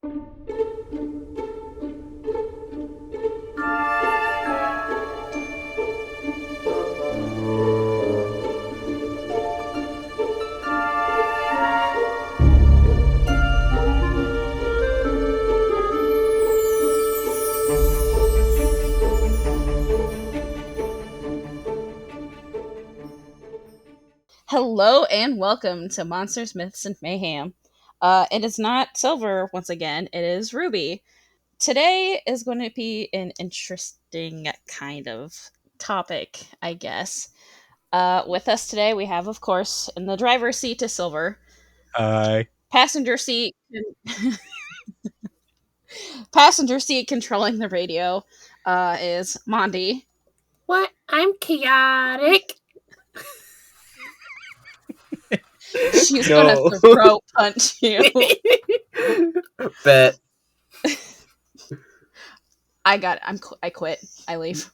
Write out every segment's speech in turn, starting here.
Hello and welcome to Monsters, Myths, and Mayhem. It is not Silver once again, it is Ruby. Today is going to be an interesting kind of topic, I guess. With us today, we have, of course, in the driver's seat is Silver. Hi. Passenger seat, passenger seat controlling the radio is monDe. What? I'm chaotic. She's gonna throat punch you. Bet. I got it. I quit. I leave.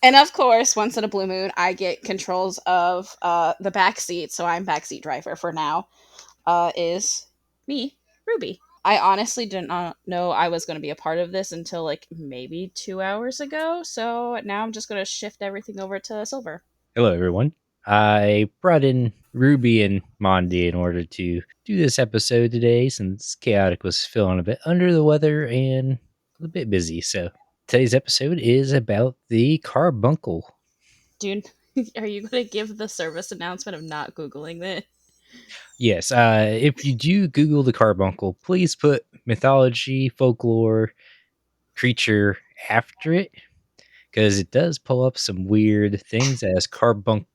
And of course, once in a blue moon, I get controls of the back seat, so I'm backseat driver for now. Is me, Ruby. I honestly did not know I was going to be a part of this until like maybe 2 hours ago, so now I'm just going to shift everything over to Silver. Hello, everyone. I brought in Ruby and monDe in order to do this episode today since Chaotic was feeling a bit under the weather and a bit busy. So today's episode is about the carbuncle. Dude, are you going to give the service announcement of not Googling it? Yes, if you do Google the carbuncle, please put mythology, folklore, creature after it, because it does pull up some weird things as carbuncle.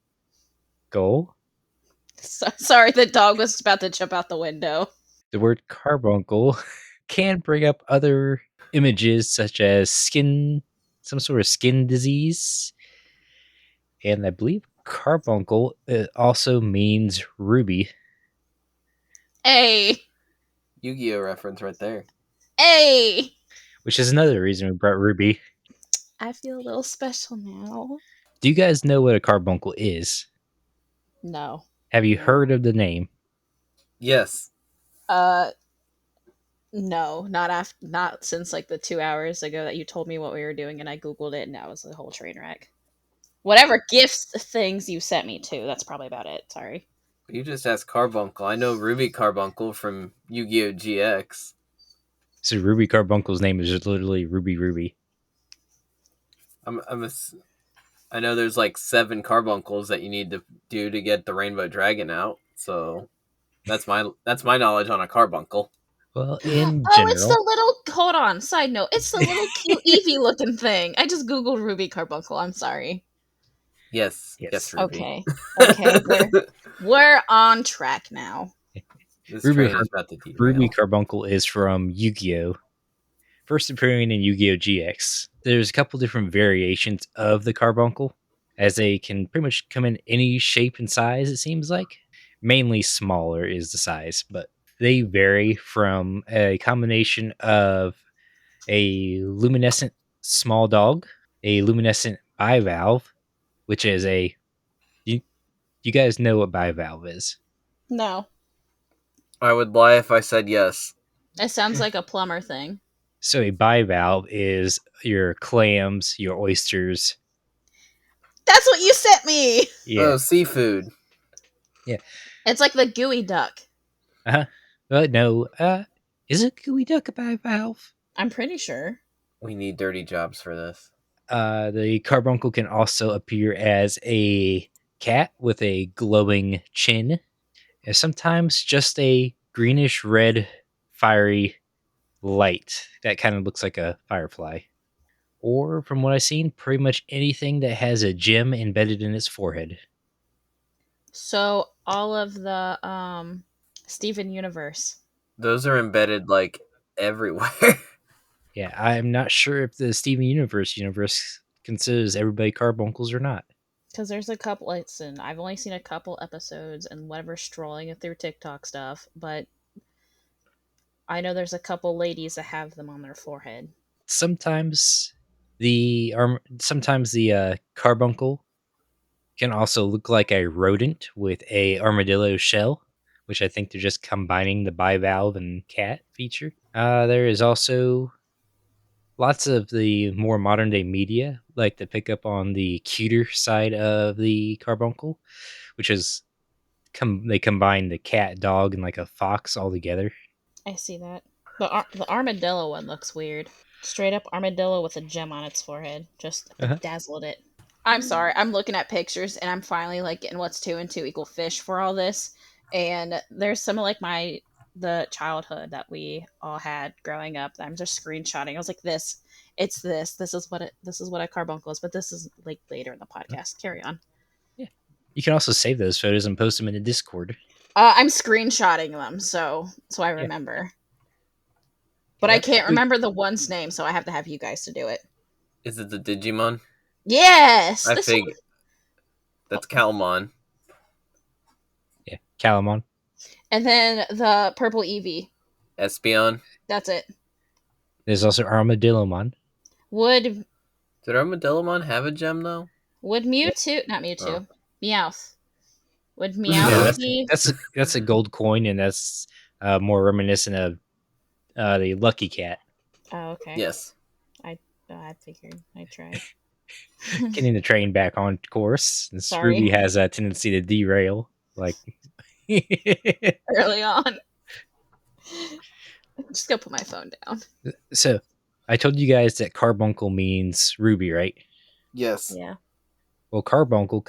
Sorry, the dog was about to jump out the window. The word carbuncle can bring up other images such as skin, some sort of skin disease. And I believe carbuncle also means ruby. Hey! Yu-Gi-Oh reference right there. Hey! Which is another reason we brought Ruby. I feel a little special now. Do you guys know what a carbuncle is? No. Have you heard of the name? Yes. No, not since like the 2 hours ago that you told me what we were doing and I googled it and that was a whole train wreck. Whatever gifts things you sent me to, that's probably about it. Sorry. You just asked Carbuncle. I know Ruby Carbuncle from Yu-Gi-Oh GX. So Ruby Carbuncle's name is just literally Ruby Ruby. I know there's like 7 carbuncles that you need to do to get the Rainbow Dragon out. So that's my knowledge on a carbuncle. Well, in Oh, general, it's the little. Hold on. Side note. It's the little cute Eevee looking thing. I just googled Ruby Carbuncle. I'm sorry. Yes, Ruby. Okay. We're on track now. This train is about to derail. Ruby Carbuncle is from Yu-Gi-Oh! First appearing in Yu-Gi-Oh! GX. There's a couple different variations of the carbuncle, as they can pretty much come in any shape and size, it seems like. Mainly smaller is the size, but they vary from a combination of a luminescent small dog, a luminescent bivalve, which is a... You guys know what bivalve is? No. I would lie if I said yes. It sounds like a plumber thing. So a bivalve is your clams, your oysters. That's what you sent me! Yeah. Oh, seafood. Yeah. It's like the gooey duck. Uh-huh. No. Is a gooey duck a bivalve? I'm pretty sure. We need dirty jobs for this. The carbuncle can also appear as a cat with a glowing chin, and sometimes just a greenish red fiery light that kind of looks like a firefly. Or, from what I've seen, pretty much anything that has a gem embedded in its forehead. So all of the Steven Universe. Those are embedded like everywhere. Yeah, I'm not sure if the Steven Universe considers everybody carbuncles or not. Because there's a couple. Listen, I've only seen a couple episodes and whatever strolling through TikTok stuff, but I know there's a couple ladies that have them on their forehead. Sometimes the carbuncle can also look like a rodent with a armadillo shell, which I think they're just combining the bivalve and cat feature. There is also lots of the more modern day media, like to pick up on the cuter side of the carbuncle, which is they combine the cat, dog, and like a fox all together. I see that. The armadillo one looks weird. Straight up armadillo with a gem on its forehead. Just Uh-huh. bedazzled it. I'm sorry. I'm looking at pictures and I'm finally like getting what's two and two equal fish for all this. And there's some of like the childhood that we all had growing up that I'm just screenshotting. I was like, it's this. This is what a carbuncle is, but this is like later in the podcast. Carry on. Yeah. You can also save those photos and post them in the Discord. I'm screenshotting them, so I Yeah. remember. But I can't remember the one's name, so I have to have you guys to do it. Is it the Digimon? Yes! I think that's Calmon. Yeah, Calamon. And then the purple Eevee. Espeon. That's it. There's also Armadillomon. Would Armadillomon have a gem though? Would Mewtwo, not Mewtwo, Meowth. Would Yeah, Meowth be? that's a gold coin, and that's more reminiscent of the Lucky Cat. Oh, okay. Yes. I figured. I tried. Getting the train back on course. This Sorry. Ruby has a tendency to derail, like early on. Just go put my phone down. So, I told you guys that carbuncle means ruby, right? Yes. Yeah. Well, carbuncle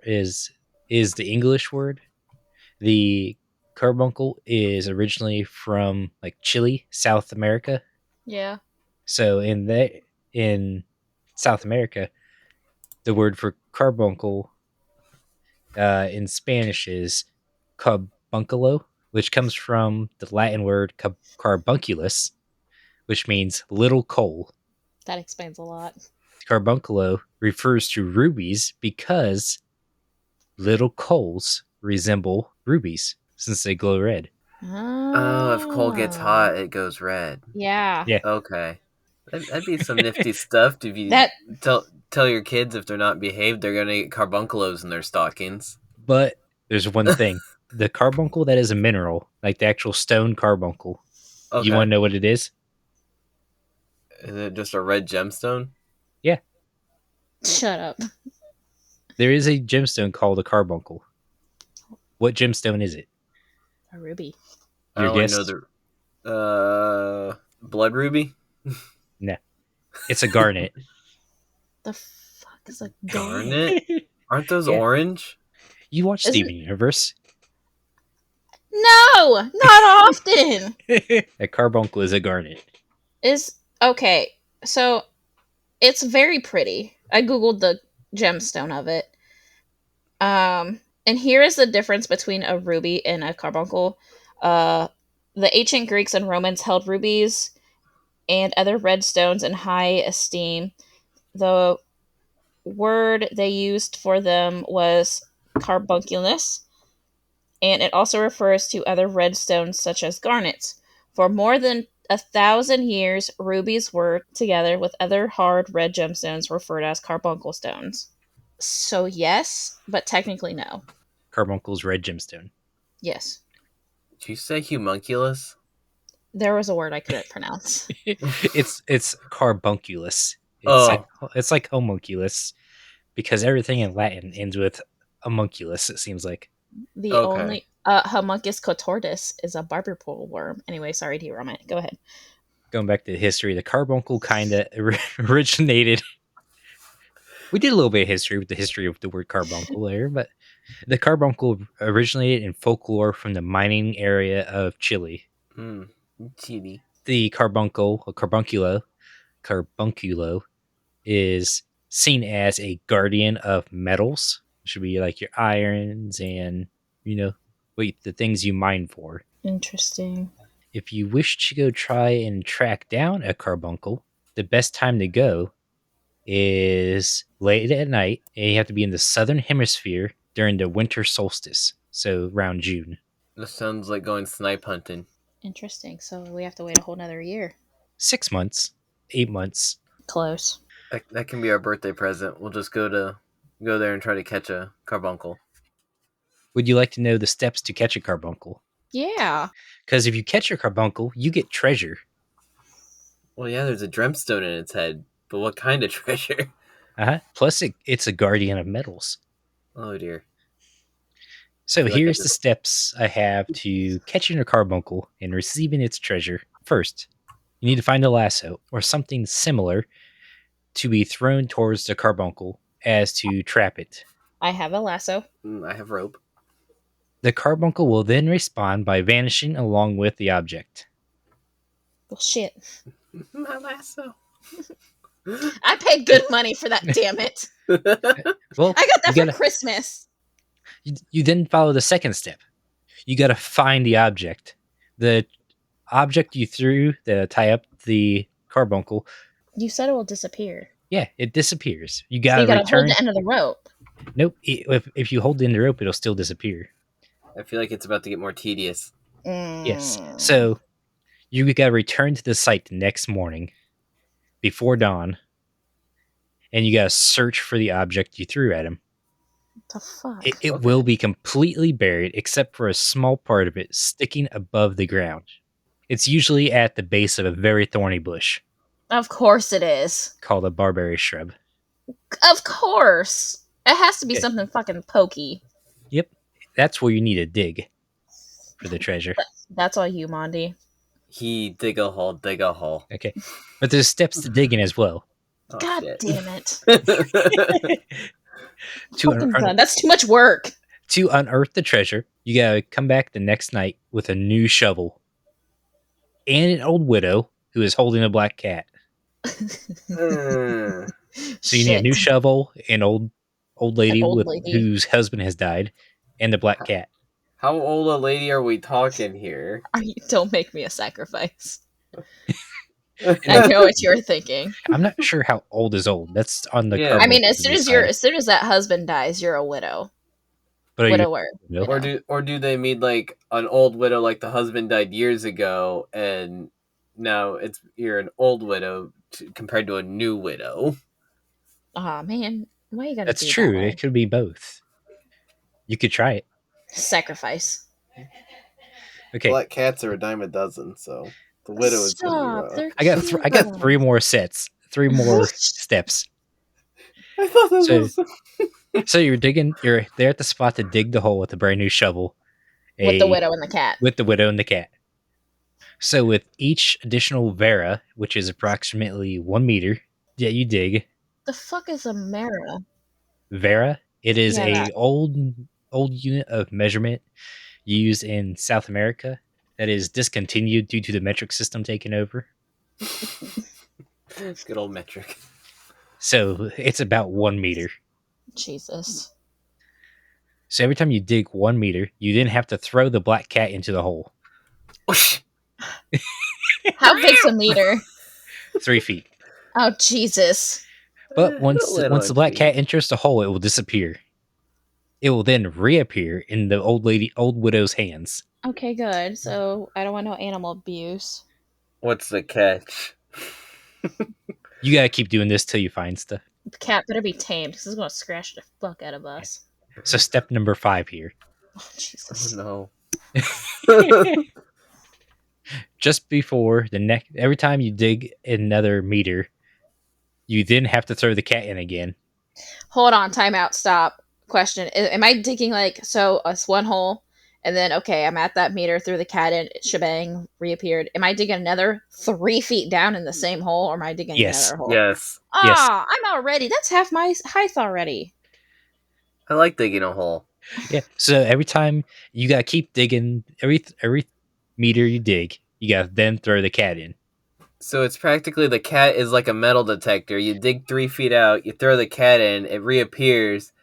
is the English word. The carbuncle is originally from like Chile, South America. Yeah. So in South America, the word for carbuncle in Spanish is carbunculo, which comes from the Latin word carbunculus, which means little coal. That explains a lot. Carbunculo refers to rubies because little coals resemble rubies since they glow red. Oh, if coal gets hot, it goes red. Yeah. Yeah. Okay. That'd be some nifty stuff if you tell your kids if they're not behaved, they're gonna get carbunculos in their stockings. But there's one thing. The carbuncle, that is a mineral, like the actual stone carbuncle. Okay. You want to know what it is? Is it just a red gemstone? Yeah. Shut up. There is a gemstone called a carbuncle. What gemstone is it? A ruby. Your I only guess? know the blood ruby. No. It's a garnet. The fuck is a Garnet? Aren't those Yeah. orange? You watch Steven Universe. No, not often. A carbuncle is a garnet. Is okay. So it's very pretty. I googled the gemstone of it. And here is the difference between a ruby and a carbuncle. The ancient Greeks and Romans held rubies and other red stones in high esteem. The word they used for them was carbunculus, and it also refers to other red stones such as garnets. For more than 1,000 years, rubies were together with other hard red gemstones referred as carbuncle stones. So yes, but technically no. Carbuncle's red gemstone. Yes. Did you say homunculus? There was a word I couldn't pronounce. It's carbunculus. Oh. It's like homunculus because everything in Latin ends with homunculus, it seems like. The only Homuncus cotortus is a barber pole worm. Anyway, sorry to derail it. Go ahead. Going back to the history, the carbuncle kind of originated. We did a little bit of history with the history of the word carbuncle there, but the carbuncle originated in folklore from the mining area of Chile. Chile. The carbuncle, or carbunculo, is seen as a guardian of metals, which would be like your irons and, the things you mine for. Interesting. If you wish to go try and track down a carbuncle, the best time to go is late at night, and you have to be in the southern hemisphere during the winter solstice, so around June. This sounds like going snipe hunting. Interesting. So we have to wait a whole nother year. 6 months, 8 months. Close. That can be our birthday present. We'll just go there and try to catch a carbuncle. Would you like to know the steps to catch a carbuncle? Yeah. Because if you catch your carbuncle, you get treasure. Well, yeah, there's a gemstone in its head, but what kind of treasure? Plus, it's a guardian of metals. Oh dear. So Feel like I here's the just steps I have to catching a carbuncle and receiving its treasure. First, you need to find a lasso or something similar to be thrown towards the carbuncle as to trap it. I have a lasso. I have rope. The carbuncle will then respond by vanishing along with the object. Well, shit. My lasso. I paid good money for that, damn it. Well, I got that you for gotta Christmas. you then follow the second step. You gotta find the object. The object you threw to tie up the carbuncle, You said it will disappear. yeah, it disappears. You So gotta you gotta hold return. the end of the rope. Nope. If you hold in the rope, it'll still disappear. I feel like it's about to get more tedious. Yes. Mm. So you gotta return to the site the next morning before dawn, and you gotta search for the object you threw at him. The fuck? It Okay. will be completely buried except for a small part of it sticking above the ground. It's usually at the base of a very thorny bush Of course it is. called a barberry shrub. Of course. It has to be Okay. something fucking pokey. Yep. That's where you need to dig for the treasure. That's all you, monDe. He dig a hole, dig a hole. Okay. But there's steps to digging as well. Oh, God shit. damn it. To Fucking done. That's too much work. To unearth the treasure, you gotta come back the next night with a new shovel and an old widow who is holding a black cat. Mm. So you need a new shovel, an old lady old lady. whose husband has died, and the black cat. How old a lady are we talking here? Don't make me a sacrifice. I know what you're thinking. I'm not sure how old is old. That's on the Yeah. carbuncle I mean, as to soon as decide. as soon as that husband dies, you're a widow. But are you Widower. no? Or do they mean like an old widow, like the husband died years ago, and now you're an old widow compared to a new widow? Aw, man. Why you gotta That's do true. that way? It could be both. You could try it. Sacrifice. Okay. Black cats are a dime a dozen, so the widow is going to be rough. They're I got cute. I got 3 more sets. 3 more steps. I thought that So- was So you're there at the spot to dig the hole with a brand new shovel. With the widow and the cat. With the widow and the cat. So with each additional vera, which is approximately 1 meter, that you dig, The fuck is a Mara? vera, it is Yeah, a old unit of measurement used in South America that is discontinued due to the metric system taking over. good old metric. So it's about 1 meter. Jesus. So every time you dig 1 meter, you then have to throw the black cat into the hole. How big's a meter? 3 feet. Oh, Jesus. But once Little the black tree. cat enters the hole, it will disappear. It will then reappear in the old widow's hands. Okay, good. So I don't want no animal abuse. What's the catch? You gotta keep doing this till you find stuff. The cat better be tamed because it's going to scratch the fuck out of us. So step number 5 here. Oh, Jesus. Oh no. Just before every time you dig another meter, you then have to throw the cat in again. Hold on, time out, stop. Question. Am I digging so it's one hole and then, okay, I'm at that meter, threw the cat in, shebang, reappeared. Am I digging another 3 feet down in the same hole or am I digging Yes. another hole? Yes. Ah, I'm already, that's half my height already. I like digging a hole. Yeah. So every time you gotta keep digging, every meter you dig, you gotta then throw the cat in. So it's practically the cat is like a metal detector. You dig 3 feet out, you throw the cat in, it reappears.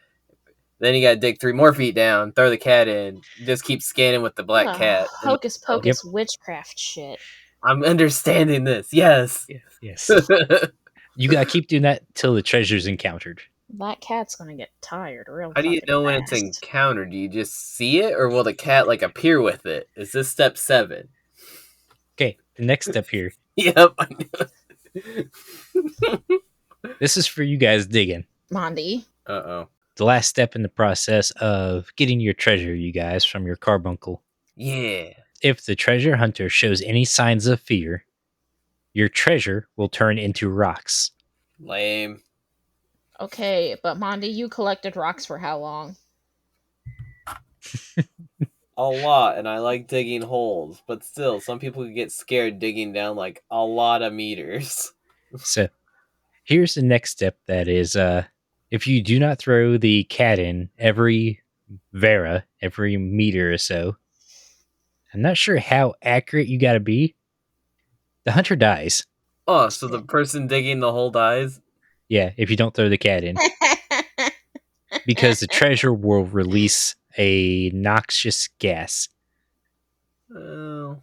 Then you gotta dig 3 more feet down, throw the cat in. You just keep scanning with the black cat. Hocus pocus witchcraft shit. I'm understanding this. Yes. Yes. You gotta keep doing that till the treasure's encountered. That cat's gonna get tired real How do you fucking know when it's fast. encountered? Do you just see it, or will the cat like appear with it? Is this step 7? Okay, the next step here. Yep. I knew it. This is for you guys digging. monDe. Uh-oh. The last step in the process of getting your treasure, you guys, from your carbuncle. Yeah. If the treasure hunter shows any signs of fear, your treasure will turn into rocks. Lame. Okay, but monDe, you collected rocks for how long? A lot, and I like digging holes, but still, some people get scared digging down like a lot of meters. So here's the next step, that is, if you do not throw the cat in every every meter or so, I'm not sure how accurate you gotta be, the hunter dies. Oh, so the person digging the hole dies? Yeah, if you don't throw the cat in. Because the treasure will release a noxious gas. Oh.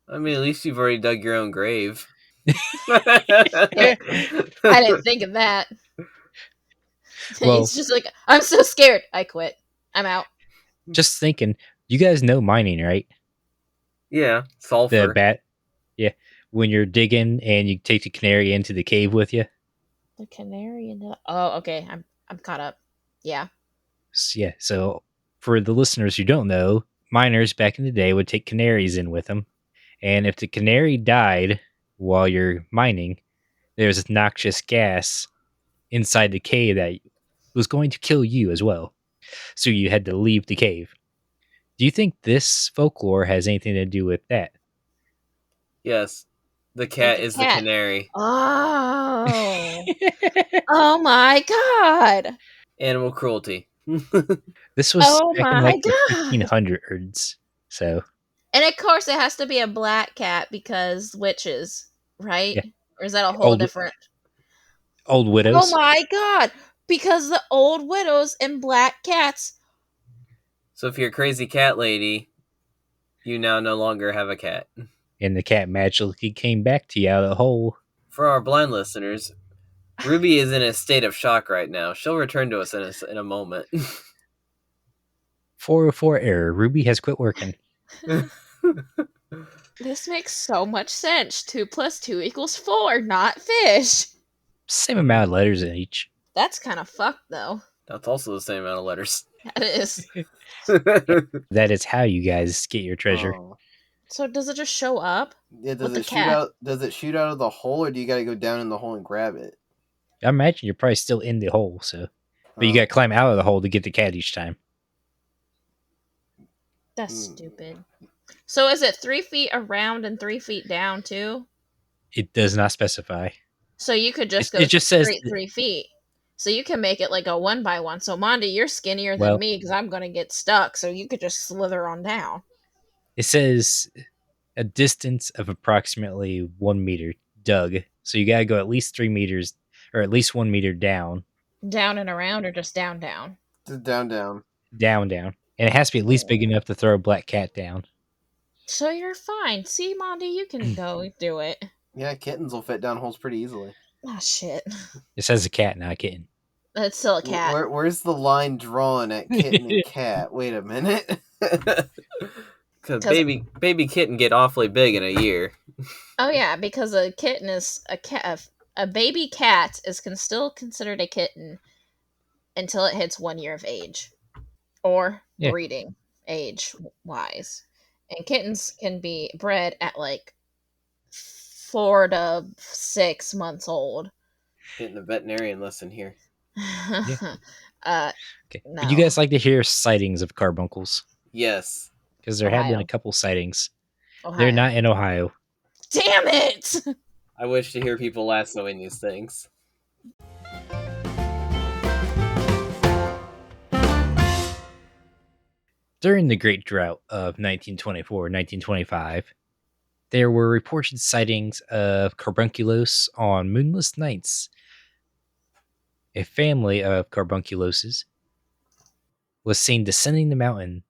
I mean, at least you've already dug your own grave. I didn't think of that. Well, He's just like, I'm so scared. I quit. I'm out. just thinking, you guys know mining, right? Yeah, The sulfur. bat, yeah. When you're digging and you take the canary into the cave with you, The canary in the. Oh, okay. I'm caught up. Yeah. yeah. So for the listeners who don't know, miners back in the day would take canaries in with them, and if the canary died while you're mining, there's a noxious gas inside the cave that was going to kill you as well. So you had to leave the cave. Do you think this folklore has anything to do with that? Yes. The Like cat the is the cat. canary. Oh. Oh my god. Animal cruelty. This was Oh back in my like the god. 1500s. So, And of course, it has to be a black cat because witches, right? yeah, Or is that a whole old different? old Oh widows my god! Because the old widows and black cats. So if you're a crazy cat lady, you now no longer have a cat. and the cat magically came back to you out of the hole. For our blind listeners, Ruby is in a state of shock right now. She'll return to us in a moment. 404 error. Ruby has quit working. This makes so much sense. 2 plus 2 equals 4, not fish. Same amount of letters in each. That's kind of fucked, though. That's also the same amount of letters. That is. That is how you guys get your treasure. Oh. So does it just show up Yeah, does with the it shoot cat? out? Does it shoot out of the hole, or do you got to go down in the hole and grab it? I imagine you're probably still in the hole, so. But you Oh. got to climb out of the hole to get the cat each time. That's Mm. stupid. So is it 3 feet around and 3 feet down too? It does not specify. So you could just It go just says, straight 3 feet. So you can make it like a 1 by 1. So monDe, you're skinnier than well, me because I'm gonna get stuck. So you could just slither on down. it says a distance of approximately 1 meter dug. So you got to go at least 3 meters or at least 1 meter down, Down and around or just down down? Just down, down. down. And it has to be at least big enough to throw a black cat down. So you're fine. See, monDe, you can go do it. Yeah, kittens will fit down holes pretty easily. Ah, shit. It says a cat, not a kitten. It's still a cat. Where's the line drawn at kitten and cat? Wait a minute. Because baby kitten get awfully big in a year. Oh yeah, because a kitten is a cat. A baby cat is still considered a kitten until it hits 1 year of age, or Yeah. breeding age wise. And kittens can be bred at like 4 to 6 months old. Getting a veterinarian lesson here. Okay. No. Would you guys like to hear sightings of carbuncles? Yes. Because there have been Ohio. a couple sightings. Ohio. They're not in Ohio. Damn it! I wish to hear people lassoing these things. During the Great Drought of 1924-1925, there were reported sightings of carbunculus on moonless nights. A family of carbunculoses was seen descending the mountain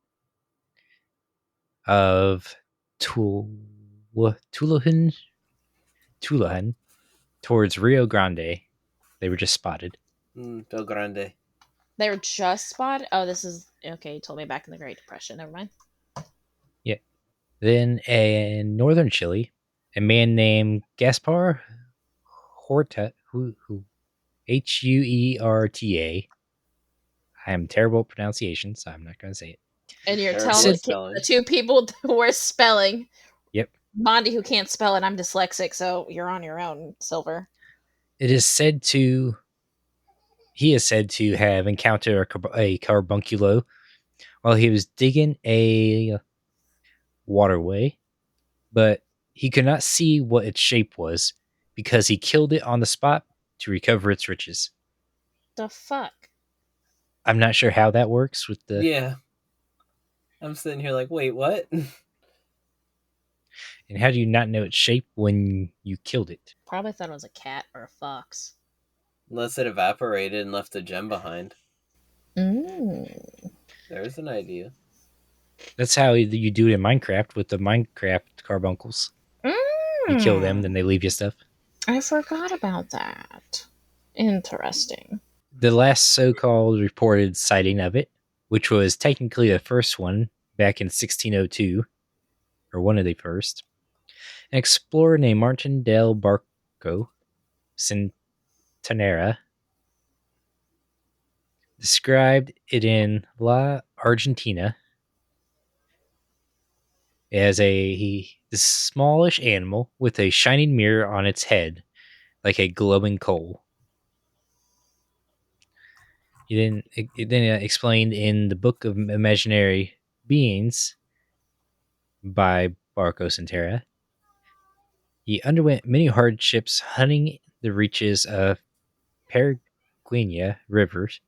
of Tulahan towards Rio Grande. They were just spotted. Del Grande. They were just spotted. Oh, this is okay. You told me back in the Great Depression. Never mind. Yeah. Then in northern Chile, a man named Gaspar Huerta, Huerta. I am terrible at pronunciation, so I'm not going to say it. And you're telling Terrible me at Said, the spelling. two people who are spelling. yep. monDe, who can't spell, and I'm dyslexic, so you're on your own, Silver. It is said to he is said to have encountered a carbunculo while he was digging a waterway, but he could not see what its shape was because he killed it on the spot to recover its riches. The fuck? I'm not sure how that works with the Yeah. I'm sitting here like, wait, what? and how do you not know its shape when you killed it? Probably thought it was a cat or a fox. Unless it evaporated and left a gem behind. Mm. There's an idea. That's how you do it in Minecraft with the Minecraft carbuncles. You kill them, then Mm. they leave you stuff. I forgot about that. Interesting. The last so-called reported sighting of it, which was technically the first one back in 1602, or one of the first, an explorer named Martin del Barco Centenera described it in La Argentina as this smallish animal with a shining mirror on its head, like a glowing coal. It then explained in the Book of Imaginary Beings by Barco Centera. He underwent many hardships hunting the reaches of Paraguay rivers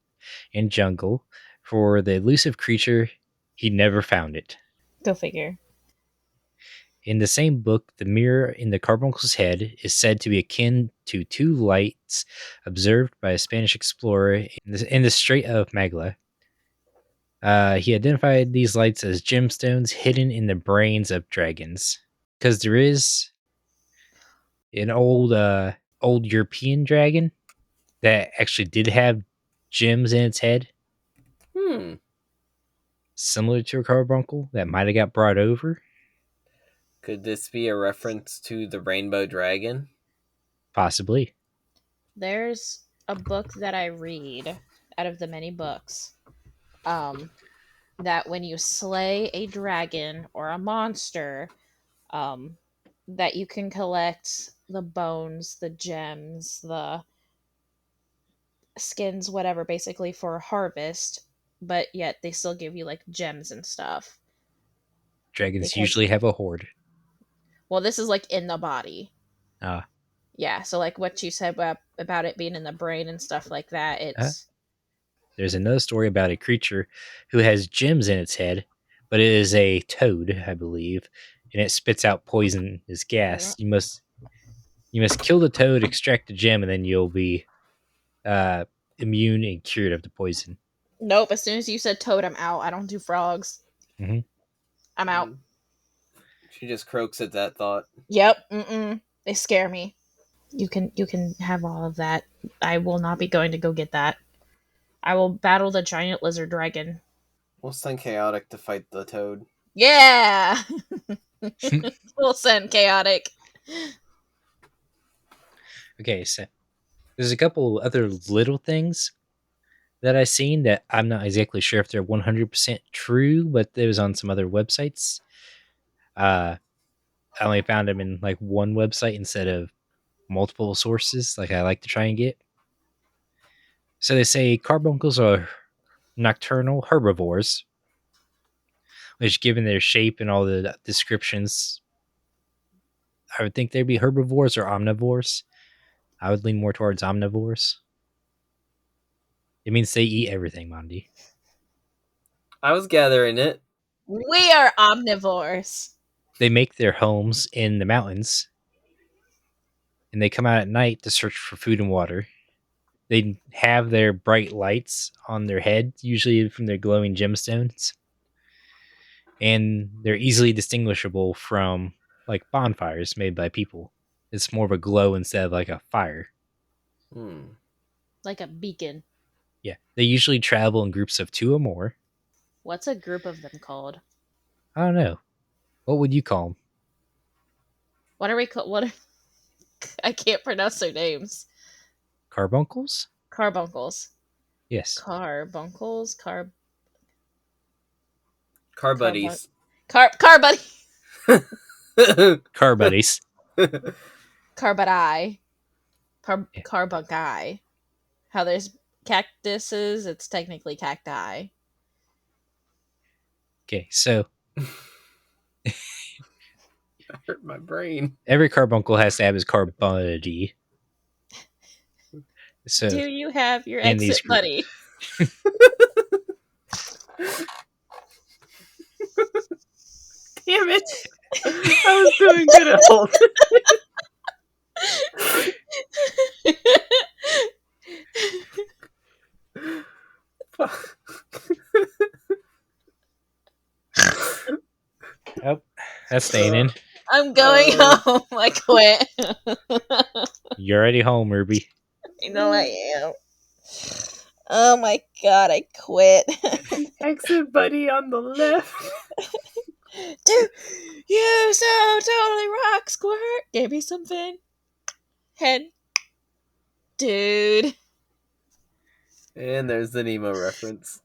and jungle for the elusive creature. He never found it. Go figure. In the same book, the mirror in the carbuncle's head is said to be akin to two lights observed by a Spanish explorer in the Strait of Magella. He identified these lights as gemstones hidden in the brains of dragons. Because there is an old European dragon that actually did have gems in its head, Hmm. similar to a carbuncle that might have got brought over. Could this be a reference to the rainbow dragon? Possibly. There's a book that I read out of the many books. Um, that when you slay a dragon or a monster, um, that you can collect the bones, the gems, the skins, whatever, basically for a harvest, but yet they still give you like gems and stuff. Dragons Because, usually have a horde. well, this is like in the body. Uh, Yeah, so like what you said about it being in the brain and stuff like that, uh, it's. there's another story about a creature who has gems in its head, but it is a toad, I believe, and it spits out poisonous gas. You must kill the toad, extract the gem, and then you'll be uh, immune and cured of the poison. Nope, as soon as you said toad, I'm out. I don't do frogs. Hmm. I'm out. She just croaks at that thought. Yep, mm-mm. They scare me. You can have all of that. I will not be going to go get that. I will battle the giant lizard dragon. We'll send Chaotic to fight the toad. Yeah! We'll send chaotic. Okay, so there's a couple other little things that I seen that I'm not exactly sure if they're 100% true, but it was on some other websites. Uh, I only found them in like one website instead of multiple sources, like I like to try and get. So they say carbuncles are nocturnal herbivores, which, given their shape and all the descriptions, I would think they'd be herbivores or omnivores. I would lean more towards omnivores. It means they eat everything, monDe. I was gathering it. We are omnivores. They make their homes in the mountains, and they come out at night to search for food and water. They have their bright lights on their head, usually from their glowing gemstones, and they're easily distinguishable from like bonfires made by people. It's more of a glow instead of like a fire. Hmm. Like a beacon. Yeah, they usually travel in groups of two or more. What's a group of them called? I don't know. What would you call them? What are we called? I can't pronounce their names. Carbuncles? Carbuncles. Yes. Carbuncles? Car Carbon. buddies. Car buddy. Car buddies. Carbidi. Yeah. Carbunci. How there's cactuses, it's technically cacti. Okay, so Hurt my brain. every carbuncle has to have his carbuncle. So Do you have your in these exit buddy? Damn it! I was doing good at holding. oh, that's staying in. I'm going home. I quit. You're already home, Ruby. I know I am. Oh my god, I quit. Exit buddy on the left. Dude, you so totally rock, squirt. Give me something. Head. Dude. And there's the Nemo reference.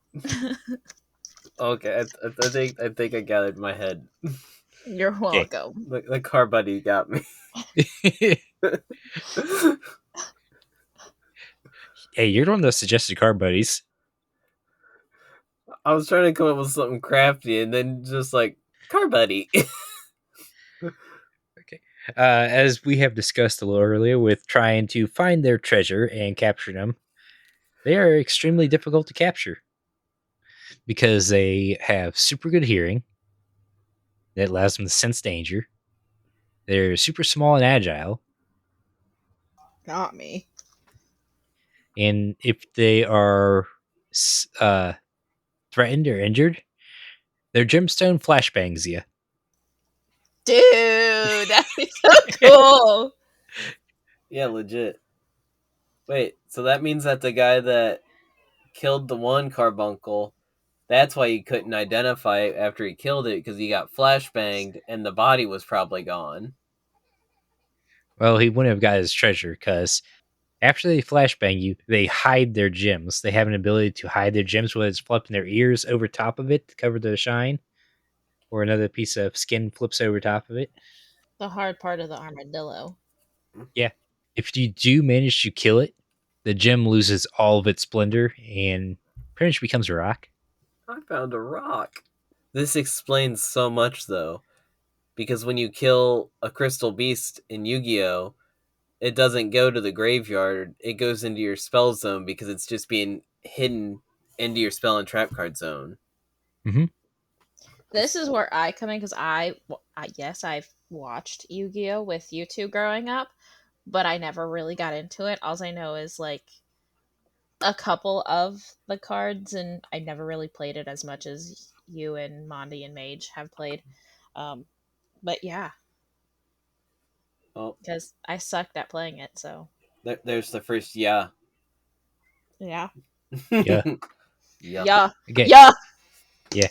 Okay, I think I gathered my head. You're welcome. The car buddy got me. Hey, you're the one that suggested car buddies. I was trying to come up with something crafty, and then just like car buddy. As we have discussed a little earlier, with trying to find their treasure and capture them, they are extremely difficult to capture because they have super good hearing that allows them to sense danger. They're super small and agile, Not me. and if they are threatened or injured, their gemstone flashbangs you. Dude, that'd be so cool. Yeah, legit. Wait, so that means that the guy that killed the one carbuncle, that's why he couldn't identify it after he killed it, because he got flashbanged and the body was probably gone. Well, he wouldn't have got his treasure because after they flashbang you, they hide their gems. They have an ability to hide their gems, whether it's flipping their ears over top of it to cover the shine, or another piece of skin flips over top of it. The hard part of the armadillo. Yeah. If you do manage to kill it, the gem loses all of its splendor and pretty much becomes a rock. I found a rock. This explains so much, though, because when you kill a crystal beast in Yu-Gi-Oh!, it doesn't go to the graveyard. It goes into your spell zone because it's just being hidden into your spell and trap card zone. Mm-hmm. This is where I come in because yes, I've watched Yu-Gi-Oh with you two growing up, but I never really got into it. All I know is like a couple of the cards, and I never really played it as much as you and monDe and Mage have played. But yeah, because I sucked at playing it, so there's the first yeah. Yeah. Yeah. Yeah. Okay. Yeah. Yeah.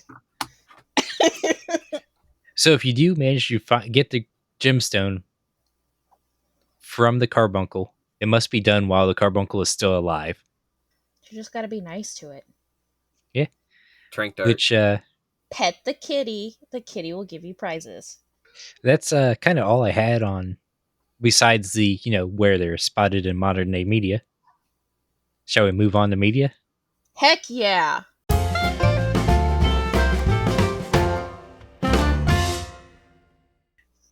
So if you do manage to get the gemstone from the carbuncle, it must be done while the carbuncle is still alive. You just gotta be nice to it. Yeah. Trank dart. Which Pet the kitty. The kitty will give you prizes. that's kind of all I had on, besides the, where they're spotted in modern day media. Shall we move on to media? Heck yeah.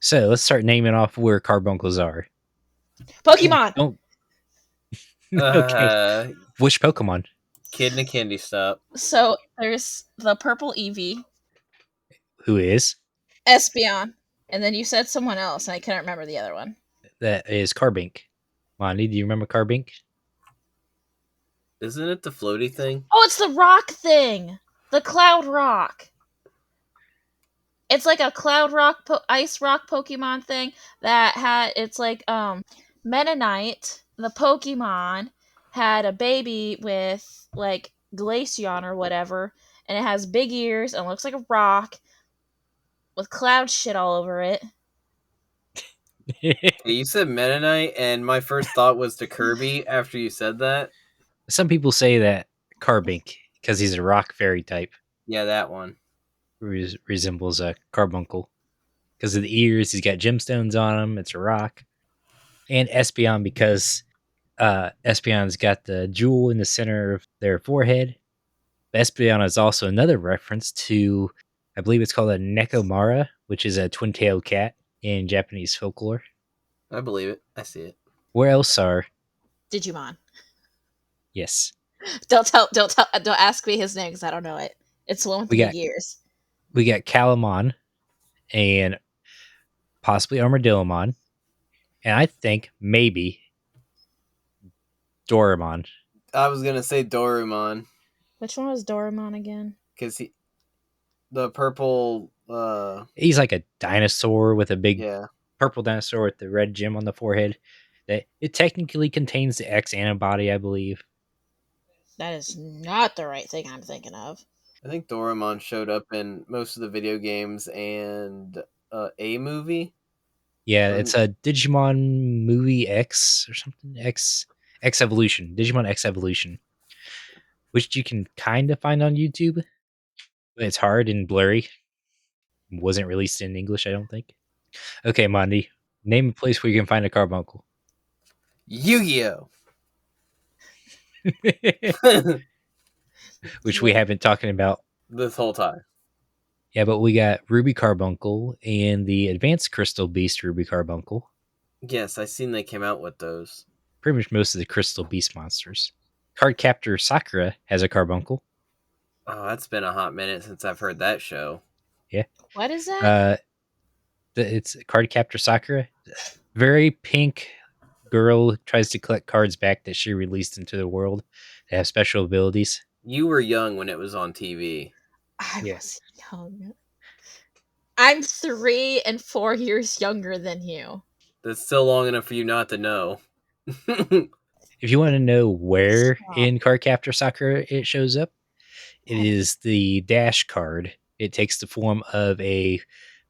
So let's start naming off where carbuncles are. Pokemon. Don't. Okay. Which Pokemon? Kid in a candy stop. So there's the purple Eevee. Who is? Espeon. And then you said someone else, and I couldn't remember the other one. That is monDe. monDe, do you remember Carbink? Isn't it the floaty thing? Oh, it's the rock thing. The cloud rock. It's like a cloud rock, ice rock Pokemon thing that had, it's like, Mennonite, the Pokemon, had a baby with, like, Glaceon or whatever, and it has big ears and looks like a rock with cloud shit all over it. You said Mennonite, and my first thought was to Kirby after you said that. Some people say that Carbink, because he's a rock fairy type. Yeah, that one. resembles a carbuncle because of the ears. He's got gemstones on him. It's a rock. And Espeon because Espeon's got the jewel in the center of their forehead. Espeon is also another reference to, I believe it's called a Nekomara, which is a twin-tailed cat in Japanese folklore. I believe it. I see it. Where else are? Digimon. Yes, Don't ask me his name because I don't know it. It's the one with the we big got ears. we got Calamon and possibly Armadillomon, and I think maybe Doraemon. I was gonna say Dorumon Which one was Doraemon again? because the purple. He's like a dinosaur with a big Yeah, purple dinosaur with the red gem on the forehead. That it technically contains the X antibody, I believe. That is not the right thing I'm thinking of. I think Dorumon showed up in most of the video games and a movie. Yeah, Or it's a Digimon movie X or something. X Evolution. Digimon X Evolution. Which you can kind of find on YouTube. But it's hard and blurry. Wasn't released in English, I don't think. Okay, monDe. Name a place where you can find a carbuncle. Yu-Gi-Oh. Which we have been talking about. This whole time. Yeah, but we got Ruby Carbuncle and the Advanced Crystal Beast Ruby Carbuncle. Yes, I seen they came out with those. Pretty much most of the Crystal Beast monsters. Cardcaptor Sakura has a carbuncle. Oh, that's been a hot minute since I've heard that show. Yeah. What is that? It's Cardcaptor Sakura. Very pink girl tries to collect cards back that she released into the world that have special abilities. You were young when it was on TV. I Yeah. was young. I'm 3 and 4 years younger than you. That's still long enough for you not to know. If you want to know where Stop. in Cardcaptor Sakura it shows up, it is the dash card. It takes the form of a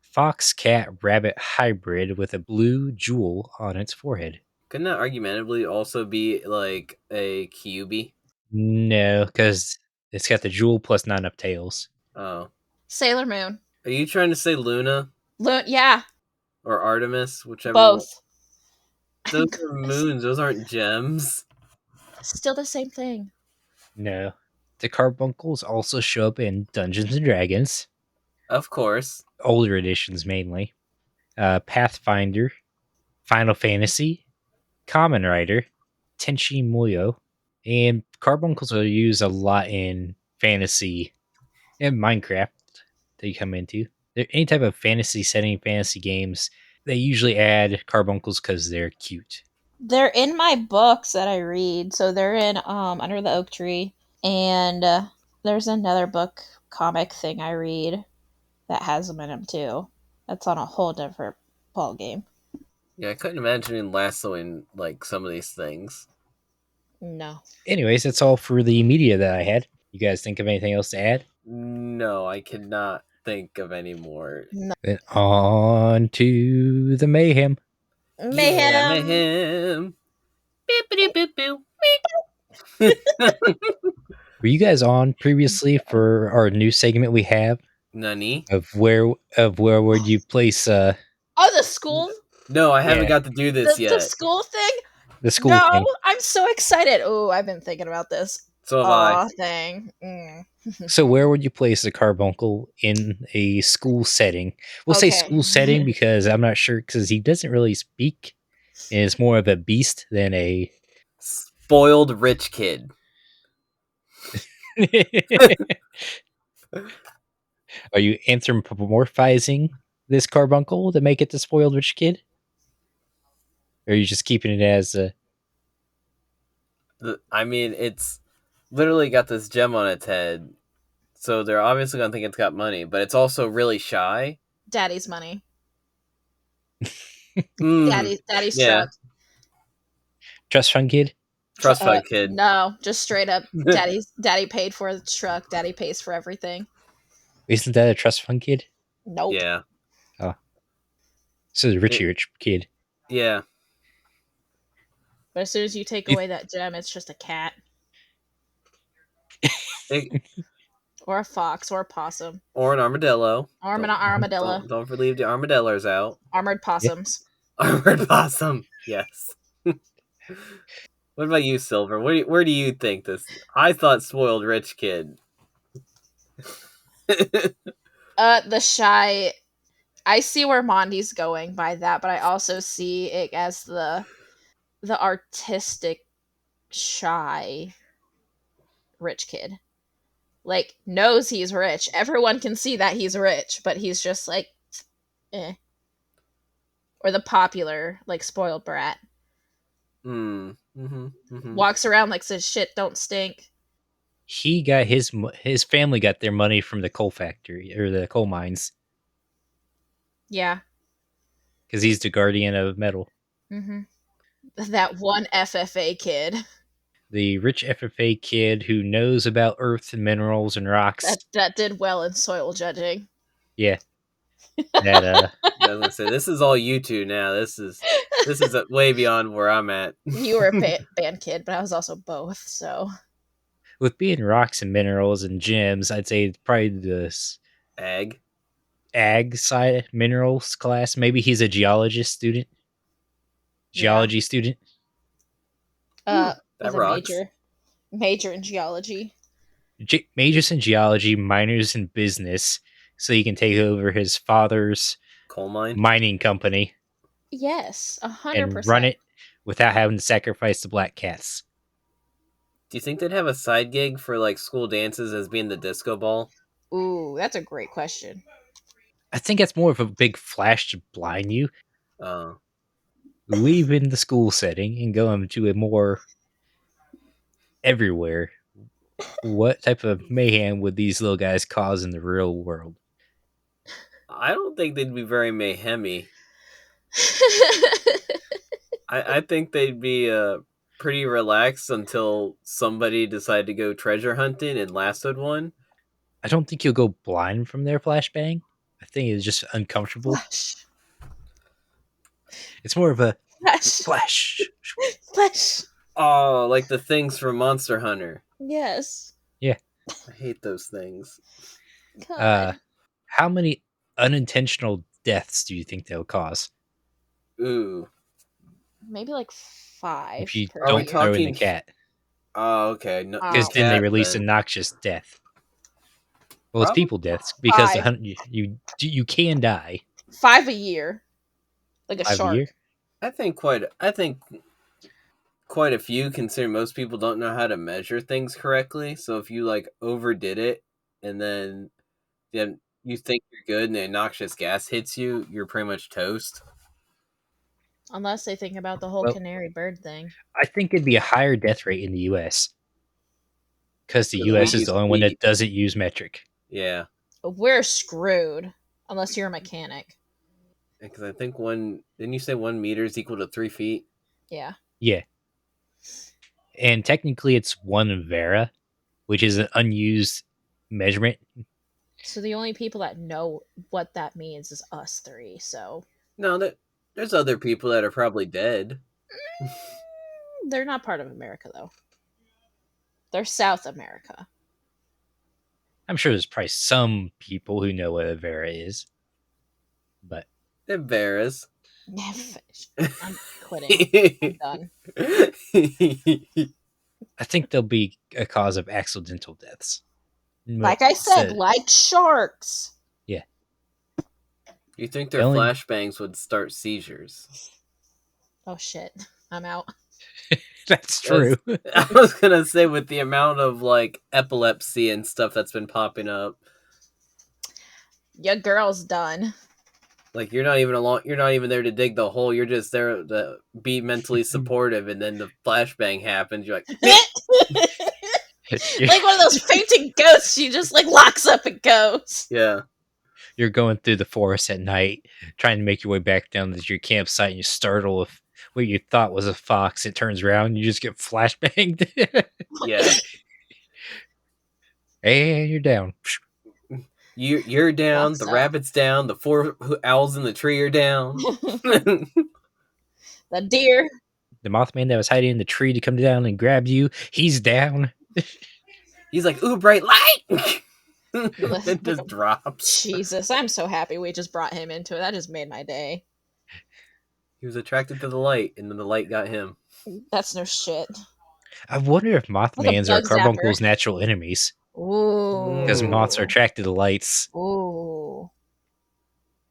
fox cat rabbit hybrid with a blue jewel on its forehead. Couldn't that argumentatively also be like a Kyubi? No, because it's got the jewel plus not enough tails. Oh. Sailor Moon. Are you trying to say Luna Yeah, or Artemis? Whichever one. both. Those are moons. Those aren't gems. Still the same thing. No. The carbuncles also show up in Dungeons and Dragons, Of course. older editions mainly, Pathfinder, Final Fantasy, Kamen Rider, Tenchi Muyo, and carbuncles are used a lot in fantasy and Minecraft that you come into. They're any type of fantasy setting, fantasy games, they usually add carbuncles because they're cute. They're in my books that I read. So they're in Under the Oak Tree, and there's another book comic thing I read that has them in them too. That's on a whole different ball game. Yeah, I couldn't imagine lassoing like some of these things. No. Anyways, that's all for the media that I had. You guys think of anything else to add? No, I cannot think of any more. No. Then on to the mayhem. Yeah, Mayhem. mayhem. Beep, beep, beep, beep. Were you guys on previously for our new segment we have Nani? of where would you place Oh, the school? No, I haven't Yeah. got to do this The yet. school thing? the school No, thing? I'm so excited. Oh, I've been thinking about this. So have Aw, I. thing. So where would you place a carbuncle in a school setting? We'll say Okay. school setting because I'm not sure because he doesn't really speak and is more of a beast than a Spoiled rich kid. Are you anthropomorphizing this carbuncle to make it the spoiled rich kid? Or are you just keeping it as a I mean, it's literally got this gem on its head. So they're obviously going to think it's got money, but it's also really shy. Daddy's money. Daddy's Yeah. truck. trust fund kid? Trust fund kid. No, just straight up. Daddy paid for the truck. Daddy pays for everything. Isn't that a trust fund kid? Nope. Yeah. Oh. So the rich kid. Yeah. But as soon as you take away that gem, it's just a cat. Or a fox, or a possum. Or an armadillo. Or an armadillo. Don't leave the armadillos out. Armored Yeah. possums. Armored possum. Yes. What about you, Silver? Where do you think this? I thought spoiled rich kid. The shy. I see where monDe's going by that, but I also see it as the artistic shy rich kid. Like, knows he's rich. Everyone can see that he's rich, but he's just like, eh. Or the popular, like, spoiled brat. Walks around like says shit don't stink. He got his family got their money from the coal factory or the coal mines Yeah. because he's the guardian of metal. Mm-hmm. That one FFA kid. The rich FFA kid who knows about earth and minerals and rocks. That did well in soil judging. Yeah. That I was gonna say, this is all you two now. This is way beyond where I'm at. You were a band kid, but I was also both, so. with being rocks and minerals and gems, I'd say probably this ag side minerals class. Maybe he's a geologist student. Geology student. That with rocks. a major in geology. Majors in geology, minors in business, so he can take over his father's coal mine mining company. Yes, 100%. And run it without having to sacrifice the black cats. Do you think they'd have a side gig for like school dances as being the disco ball? Ooh, that's a great question. I think that's more of a big flash to blind you. Leaving the school setting and going to a more everywhere. What type of mayhem would these little guys cause in the real world? I don't think they'd be very mayhemy. I think they'd be pretty relaxed until somebody decided to go treasure hunting and lassoed one. I don't think you'll go blind from their flashbang. I think it's just uncomfortable. Flash. It's more of a flash. Flash. Oh, like the things from Monster Hunter. Yes. Yeah. I hate those things. God. How many unintentional deaths do you think they'll cause? Ooh. Maybe like 5. If you don't throw in the cat. Oh, okay. Because then they release a noxious death. Well, it's people deaths because you can die. 5 a year, like a 5 shark. A year? I think quite a few. Considering most people don't know how to measure things correctly, so if you like overdid it and then you think you're good and the noxious gas hits you, you're pretty much toast. Unless they think about the whole canary bird thing. I think it'd be a higher death rate in the U.S. because the U.S. is the only one that doesn't use metric. Yeah. We're screwed unless you're a mechanic. Because I think didn't you say 1 meter is equal to 3 feet? Yeah. Yeah. And technically it's 1 vera, which is an unused measurement. So the only people that know what that means is us 3, so. No, there's other people that are probably dead. They're not part of America, though. They're South America. I'm sure there's probably some people who know what a vera is. But they're veras. I'm quitting. I'm done. I think there'll be a cause of accidental deaths. Like I said, like sharks. Yeah. You think their flashbangs would start seizures? Oh shit. I'm out. That's true. I was gonna say, with the amount of like epilepsy and stuff that's been popping up, your girl's done. Like you're not even there to dig the hole. You're just there to be mentally supportive, and then the flashbang happens. You're like, like one of those fainting ghosts. She just like locks up and goes. Yeah. You're going through the forest at night, trying to make your way back down to your campsite, and you startle with what you thought was a fox. It turns around, and you just get flashbanged. Yeah. And you're down. You're down. The rabbit's down. The 4 owls in the tree are down. The deer. The Mothman that was hiding in the tree to come down and grab you, he's down. He's like, ooh, bright light! Then just drops. Jesus, I'm so happy we just brought him into it. That just made my day. He was attracted to the light, and then the light got him. That's no shit. I wonder if Like a Mothmans are bug zapper. Carbuncle's natural enemies. Because Ooh. moths are attracted to lights. Ooh.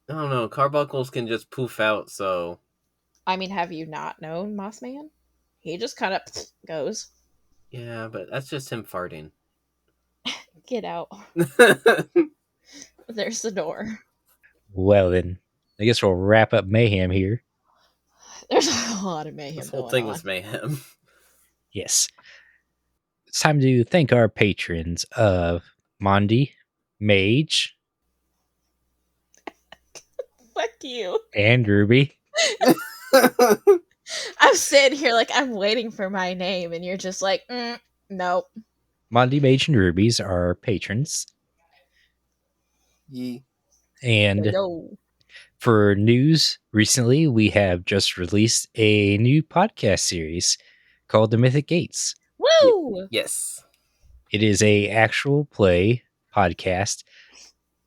I don't know. Carbuncles can just poof out, so. I mean, have you not known Mothman? He just kind of goes. Yeah, but that's just him farting. Get out. There's the door. Well, then, I guess we'll wrap up mayhem here. There's a lot of mayhem This whole going thing on. was mayhem. Yes. It's time to thank our patrons of monDe, Mage, Fuck you. and Ruby. I'm sitting here like I'm waiting for my name, and you're just like, nope. monDe, Mage, and Ruby's are our patrons. Yee. And Yo. for news, recently we have just released a new podcast series called The Mythic Gates. Woo! Yes. It is a actual play podcast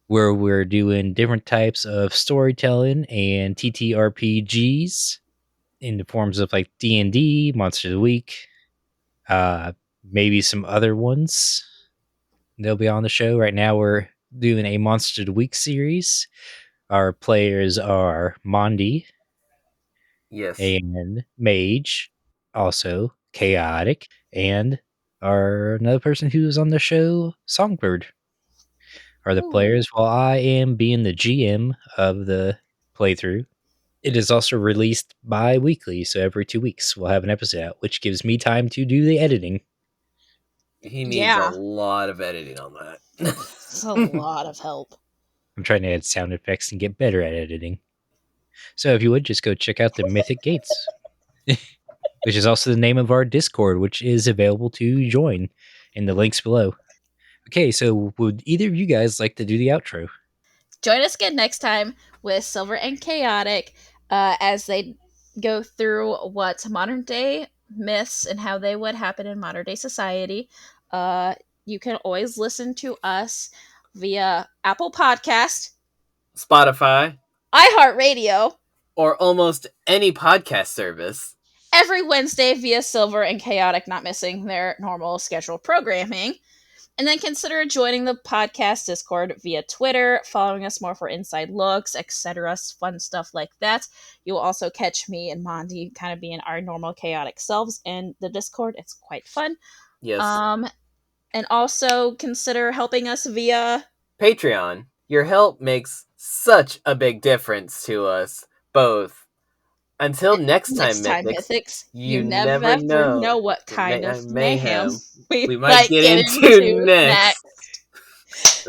where we're doing different types of storytelling and TTRPGs in the forms of like D&D, Monster of the Week, maybe some other ones. They'll be on the show. Right now we're doing a Monster of the Week series. Our players are monDe Yes. and Mage, also Chaotic, and our another person who's on the show, Songbird, are the Ooh. players, while I am being the GM of the playthrough. It is also released bi-weekly, so every 2 weeks we'll have an episode out, which gives me time to do the editing. He needs Yeah. a lot of editing on that. It's a lot of help. I'm trying to add sound effects and get better at editing. So if you would, just go check out the Mythic Gates, which is also the name of our Discord, which is available to join in the links below. Okay, so would either of you guys like to do the outro? Join us again next time with Silver and Chaotic as they go through what modern day myths and how they would happen in modern day society. You can always listen to us via Apple Podcast, Spotify, iHeartRadio, or almost any podcast service. every Wednesday via Silver and Chaotic not missing their normal scheduled programming. And then consider joining the podcast Discord via Twitter, following us more for inside looks, etc. Fun stuff like that. You'll also catch me and monDe kind of being our normal chaotic selves in the Discord. It's quite fun. Yes. And also consider helping us via Patreon. Your help makes such a big difference to us both. Until next time, Mythics, you never know what kind of mayhem we might get into next.